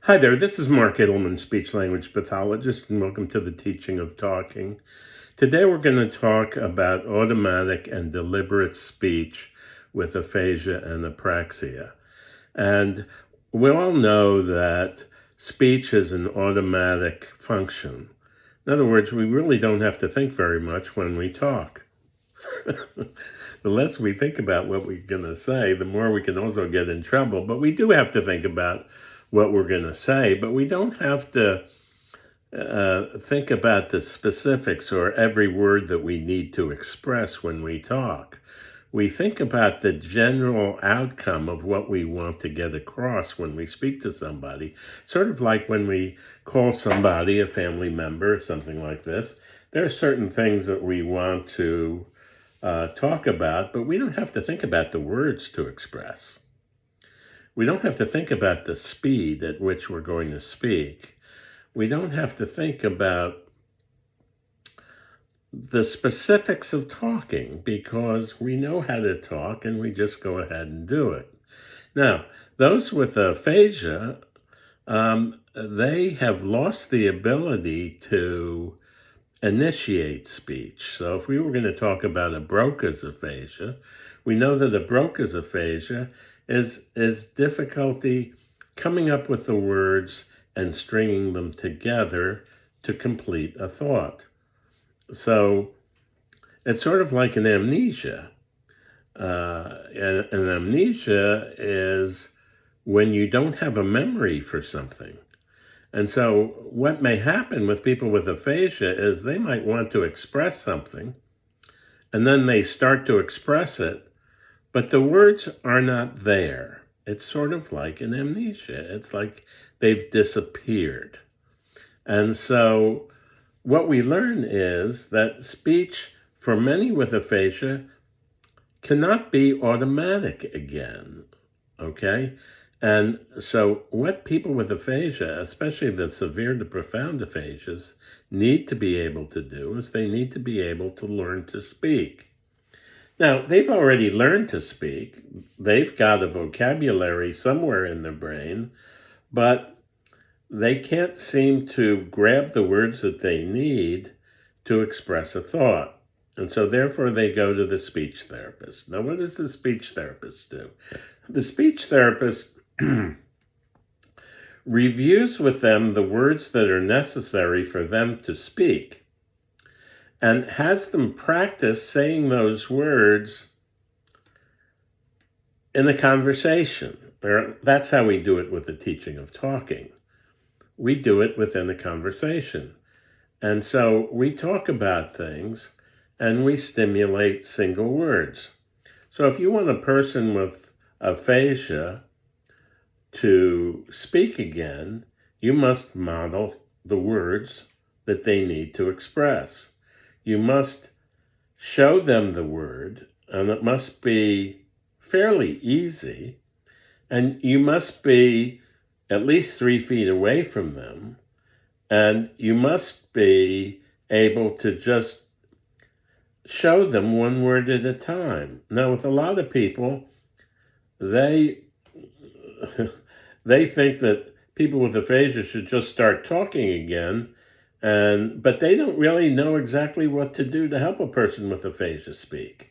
Hi there, this is Mark Edelman, speech-language pathologist, and welcome to the teaching of talking. Today we're going to talk about automatic and deliberate speech with aphasia and apraxia. And we all know that speech is an automatic function. In other words, we really don't have to think very much when we talk. The less we think about what we're going to say, the more we can also get in trouble. But we do have to think about what we're going to say, but we don't have to think about the specifics or every word that we need to express when we talk. We think about the general outcome of what we want to get across when we speak to somebody. Sort of like when we call somebody, a family member, something like this. There are certain things that we want to talk about, but we don't have to think about the words to express. We don't have to think about the speed at which we're going to speak. We don't have to think about the specifics of talking because we know how to talk and we just go ahead and do it. Now, those with aphasia, they have lost the ability to initiate speech. So if we were going to talk about a Broca's aphasia, we know that a Broca's aphasia is difficulty coming up with the words and stringing them together to complete a thought. So it's sort of like an amnesia. An amnesia is when you don't have a memory for something. And so what may happen with people with aphasia is they might want to express something, and then they start to express it, but the words are not there. It's sort of like an amnesia. It's like they've disappeared. And so what we learn is that speech for many with aphasia cannot be automatic again, okay? And so what people with aphasia, especially the severe to profound aphasias, need to be able to do is they need to be able to learn to speak. Now, they've already learned to speak. They've got a vocabulary somewhere in their brain, but they can't seem to grab the words that they need to express a thought. And so therefore they go to the speech therapist. Now, what does the speech therapist do? The speech therapist reviews with them the words that are necessary for them to speak and has them practice saying those words in a conversation. Or that's how we do it with the teaching of talking. We do it within a conversation. And so we talk about things and we stimulate single words. So if you want a person with aphasia to speak again, you must model the words that they need to express. You must show them the word, and it must be fairly easy, and you must be at least 3 feet away from them, and you must be able to just show them one word at a time. Now, with a lot of people, they think that people with aphasia should just start talking again, but they don't really know exactly what to do to help a person with aphasia speak.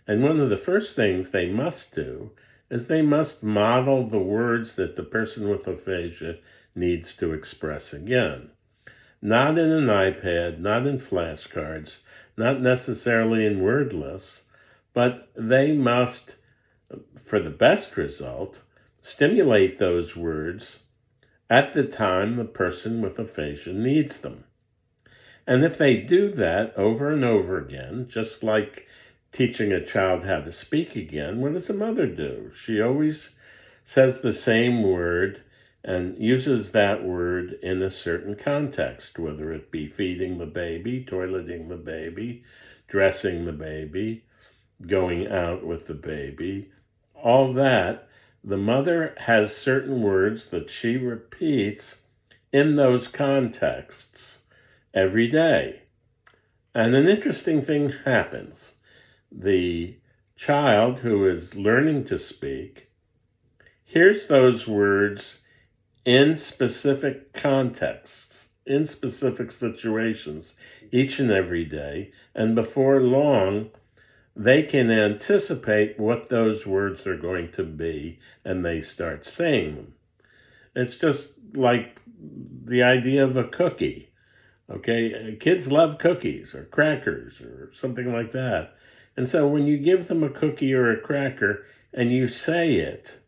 And one of the first things they must do is they must model the words that the person with aphasia needs to express again. Not in an iPad, not in flashcards, not necessarily in word lists, but they must, for the best result, stimulate those words at the time the person with aphasia needs them. And if they do that over and over again, just like teaching a child how to speak again, what does a mother do? She always says the same word and uses that word in a certain context, whether it be feeding the baby, toileting the baby, dressing the baby, going out with the baby, all that. The mother has certain words that she repeats in those contexts every day. And an interesting thing happens. The child who is learning to speak hears those words in specific contexts, in specific situations, each and every day. And before long, they can anticipate what those words are going to be, and they start saying them. It's just like the idea of a cookie. Okay, kids love cookies or crackers or something like that. And so when you give them a cookie or a cracker and you say it,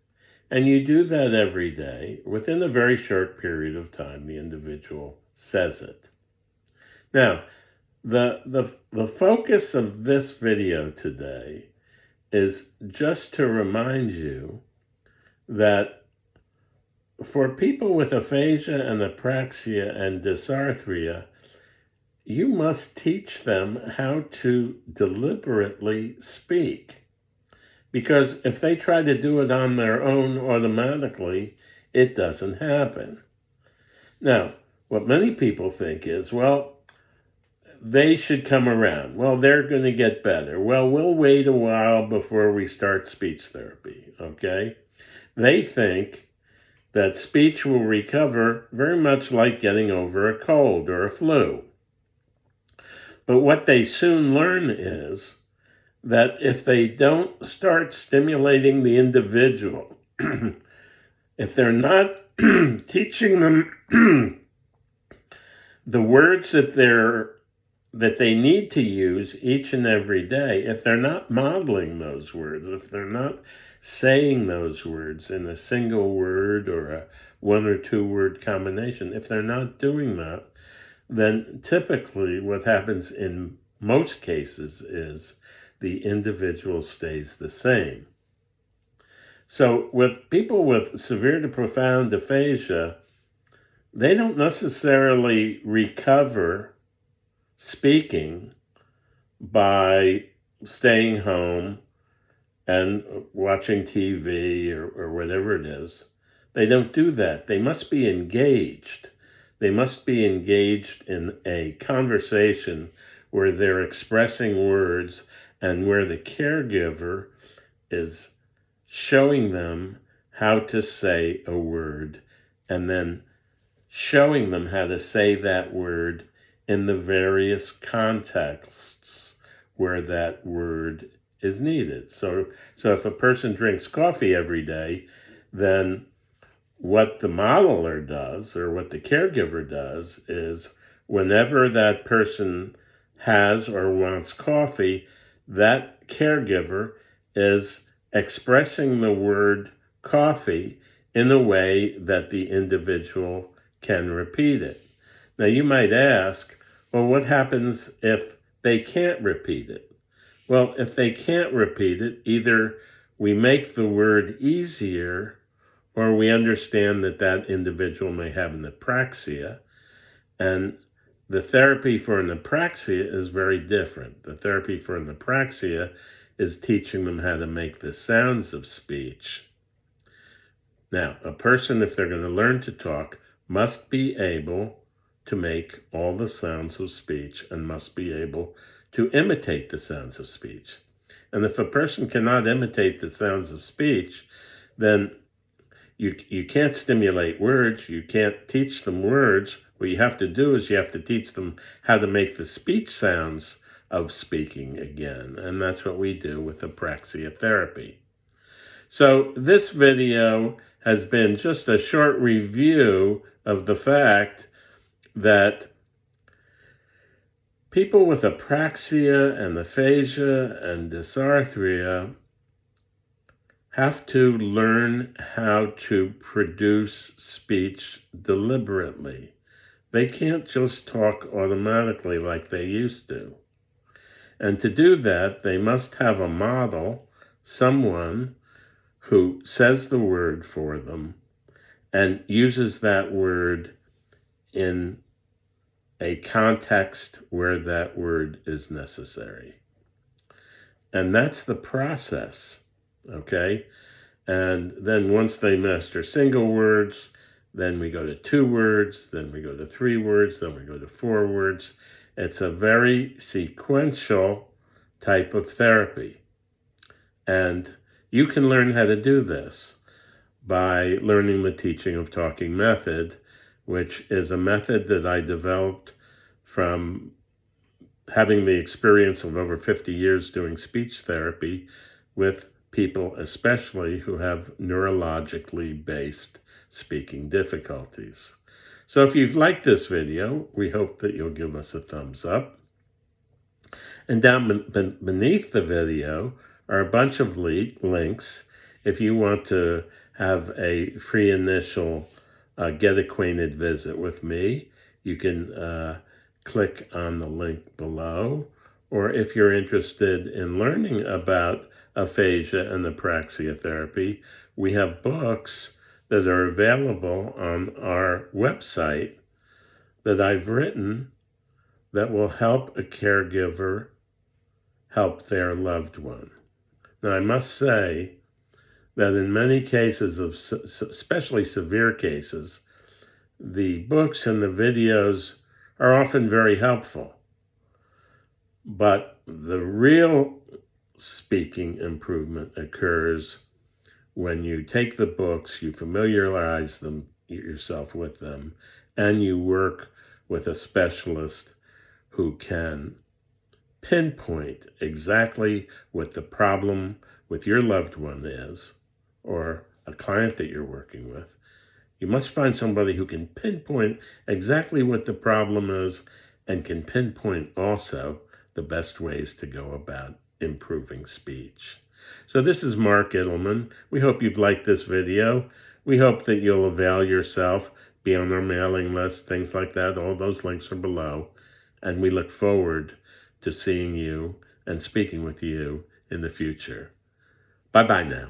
and you do that every day, within a very short period of time, the individual says it. Now, the focus of this video today is just to remind you that for people with aphasia and apraxia and dysarthria, you must teach them how to deliberately speak. Because if they try to do it on their own automatically, it doesn't happen. Now, what many people think is, well, they should come around. Well, they're going to get better. Well, we'll wait a while before we start speech therapy, okay? They think that speech will recover very much like getting over a cold or a flu. But what they soon learn is that if they don't start stimulating the individual, if they're not teaching them the words that they need to use each and every day, if they're not modeling those words, if they're not saying those words in a single word or a one or two word combination, if they're not doing that, then typically what happens in most cases is the individual stays the same. So with people with severe to profound aphasia, they don't necessarily recover speaking by staying home and watching TV or whatever it is. They don't do that. They must be engaged. They must be engaged in a conversation where they're expressing words and where the caregiver is showing them how to say a word and then showing them how to say that word in the various contexts where that word is needed. So if a person drinks coffee every day, then what the modeler does or what the caregiver does is whenever that person has or wants coffee, that caregiver is expressing the word coffee in a way that the individual can repeat it. Now you might ask, well, what happens if they can't repeat it? Well, if they can't repeat it, either we make the word easier or we understand that that individual may have an apraxia, and the therapy for an apraxia is very different. The therapy for an apraxia is teaching them how to make the sounds of speech. Now, a person, if they're going to learn to talk, must be able to make all the sounds of speech and must be able to imitate the sounds of speech. And if a person cannot imitate the sounds of speech, then you can't stimulate words, you can't teach them words. What you have to do is you have to teach them how to make the speech sounds of speaking again. And that's what we do with apraxia therapy. So this video has been just a short review of the fact that people with apraxia and aphasia and dysarthria have to learn how to produce speech deliberately. They can't just talk automatically like they used to. And to do that, they must have a model, someone who says the word for them and uses that word in a context where that word is necessary. And that's the process. Okay, and then once they master single words, then we go to 2 words, then we go to 3 words, then we go to 4 words. It's a very sequential type of therapy. And you can learn how to do this by learning the teaching of talking method, which is a method that I developed from having the experience of over 50 years doing speech therapy with people, especially who have neurologically based speaking difficulties. So if you've liked this video, we hope that you'll give us a thumbs up. And down beneath the video are a bunch of links if you want to have a free initial get acquainted visit with me. You can click on the link below. Or if you're interested in learning about aphasia and apraxia therapy, we have books that are available on our website that I've written that will help a caregiver help their loved one. Now, I must say that in many cases, especially severe cases, the books and the videos are often very helpful. But the real speaking improvement occurs when you take the books, you familiarize yourself with them, and you work with a specialist who can pinpoint exactly what the problem with your loved one is, or a client that you're working with. You must find somebody who can pinpoint exactly what the problem is and can pinpoint also the best ways to go about improving speech. So this is Mark Edelman. We hope you've liked this video. We hope that you'll avail yourself, be on our mailing list, things like that. All those links are below. And we look forward to seeing you and speaking with you in the future. Bye-bye now.